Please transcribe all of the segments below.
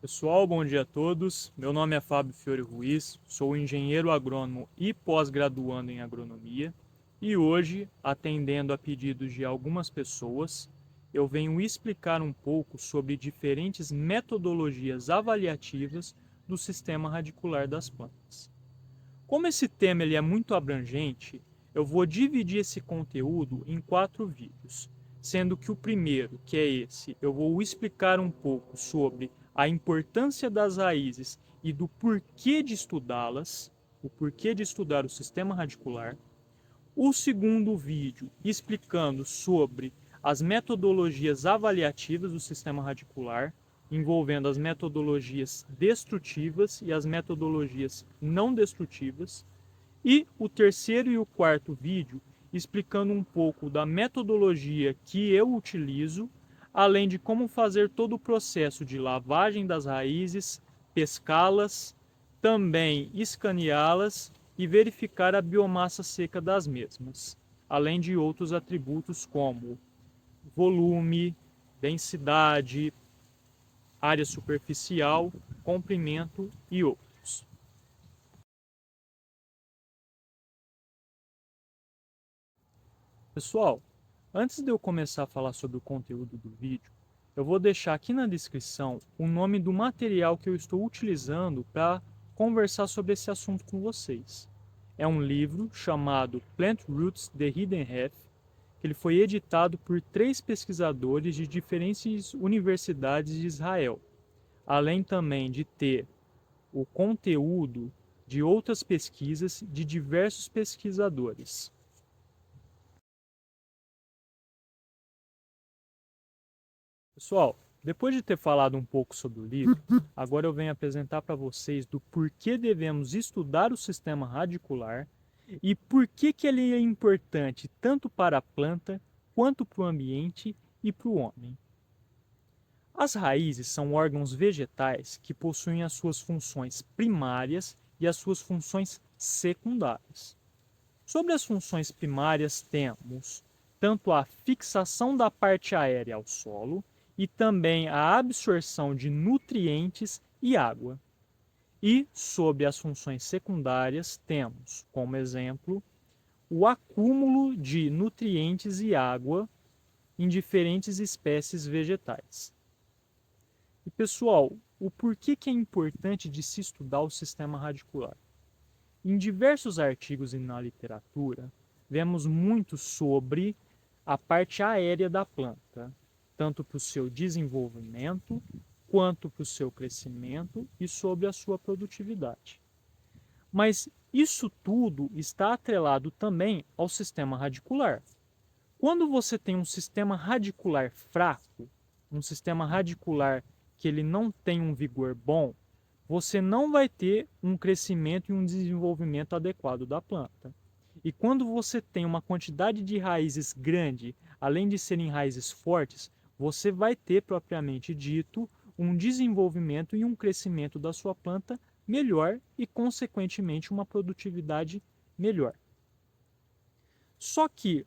Pessoal, bom dia a todos. Meu nome é Fábio Fiore Ruiz, sou engenheiro agrônomo e pós-graduando em agronomia. E hoje, atendendo a pedidos de algumas pessoas, eu venho explicar um pouco sobre diferentes metodologias avaliativas do sistema radicular das plantas. Como esse tema ele é muito abrangente, eu vou dividir esse conteúdo em 4 vídeos, sendo que o primeiro, que é esse, eu vou explicar um pouco sobre a importância das raízes e do porquê de estudá-las, o porquê de estudar o sistema radicular. O segundo vídeo, explicando sobre as metodologias avaliativas do sistema radicular, envolvendo as metodologias destrutivas e as metodologias não destrutivas. E o terceiro e o quarto vídeo, explicando um pouco da metodologia que eu utilizo, além de como fazer todo o processo de lavagem das raízes, pescá-las, também escaneá-las e verificar a biomassa seca das mesmas, além de outros atributos como volume, densidade, área superficial, comprimento e outros. Pessoal, antes de eu começar a falar sobre o conteúdo do vídeo, eu vou deixar aqui na descrição o nome do material que eu estou utilizando para conversar sobre esse assunto com vocês. É um livro chamado Plant Roots: The Hidden Half, que ele foi editado por 3 pesquisadores de diferentes universidades de Israel, além também de ter o conteúdo de outras pesquisas de diversos pesquisadores. Pessoal, depois de ter falado um pouco sobre o livro, agora eu venho apresentar para vocês do porquê devemos estudar o sistema radicular e por que ele é importante tanto para a planta quanto para o ambiente e para o homem. As raízes são órgãos vegetais que possuem as suas funções primárias e as suas funções secundárias. Sobre as funções primárias temos tanto a fixação da parte aérea ao solo e também a absorção de nutrientes e água. E sobre as funções secundárias temos, como exemplo, o acúmulo de nutrientes e água em diferentes espécies vegetais. E pessoal, o porquê que é importante de se estudar o sistema radicular? Em diversos artigos e na literatura, vemos muito sobre a parte aérea da planta, tanto para o seu desenvolvimento, quanto para o seu crescimento e sobre a sua produtividade. Mas isso tudo está atrelado também ao sistema radicular. Quando você tem um sistema radicular fraco, um sistema radicular que ele não tem um vigor bom, você não vai ter um crescimento e um desenvolvimento adequado da planta. E quando você tem uma quantidade de raízes grande, além de serem raízes fortes, você vai ter, propriamente dito, um desenvolvimento e um crescimento da sua planta melhor e, consequentemente, uma produtividade melhor. Só que,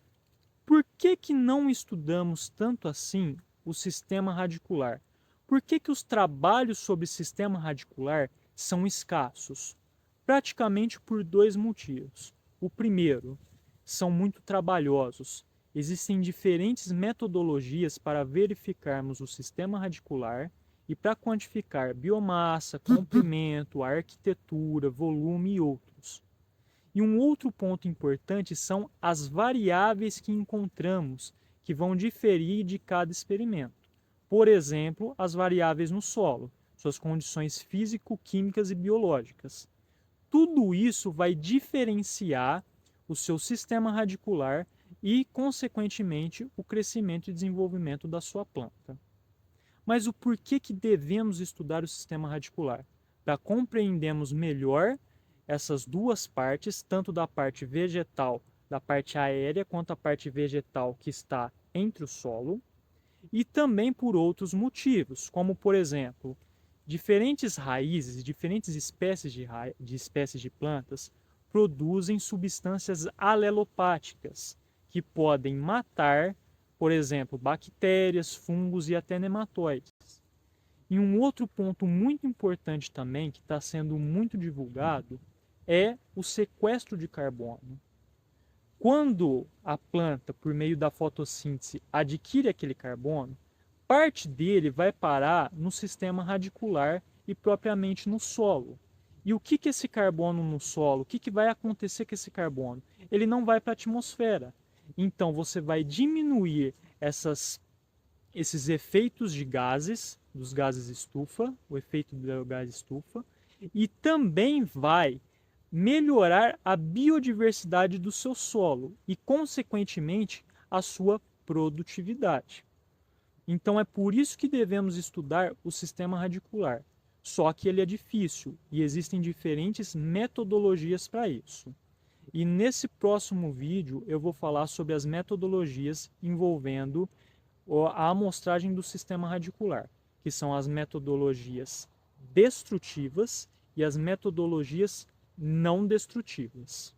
por que não estudamos tanto assim o sistema radicular? Por que os trabalhos sobre sistema radicular são escassos? Praticamente por 2 motivos. O primeiro, são muito trabalhosos. Existem diferentes metodologias para verificarmos o sistema radicular e para quantificar biomassa, comprimento, arquitetura, volume e outros. E um outro ponto importante são as variáveis que encontramos, que vão diferir de cada experimento. Por exemplo, as variáveis no solo, suas condições físico-químicas e biológicas. Tudo isso vai diferenciar o seu sistema radicular e, consequentemente, o crescimento e desenvolvimento da sua planta. Mas o porquê que devemos estudar o sistema radicular? Para compreendermos melhor essas duas partes, tanto da parte vegetal, da parte aérea, quanto a parte vegetal que está entre o solo, e também por outros motivos, como por exemplo, diferentes raízes, diferentes espécies espécies de plantas produzem substâncias alelopáticas que podem matar, por exemplo, bactérias, fungos e até nematóides. E um outro ponto muito importante também, que está sendo muito divulgado, é o sequestro de carbono. Quando a planta, por meio da fotossíntese, adquire aquele carbono, parte dele vai parar no sistema radicular e propriamente no solo. E o que esse carbono no solo, o que vai acontecer com esse carbono? Ele não vai para a atmosfera. Então você vai diminuir esses efeitos de gases, dos gases estufa, o efeito do gás estufa, e também vai melhorar a biodiversidade do seu solo e, consequentemente, a sua produtividade. Então é por isso que devemos estudar o sistema radicular. Só que ele é difícil e existem diferentes metodologias para isso. E nesse próximo vídeo eu vou falar sobre as metodologias envolvendo a amostragem do sistema radicular, que são as metodologias destrutivas e as metodologias não destrutivas.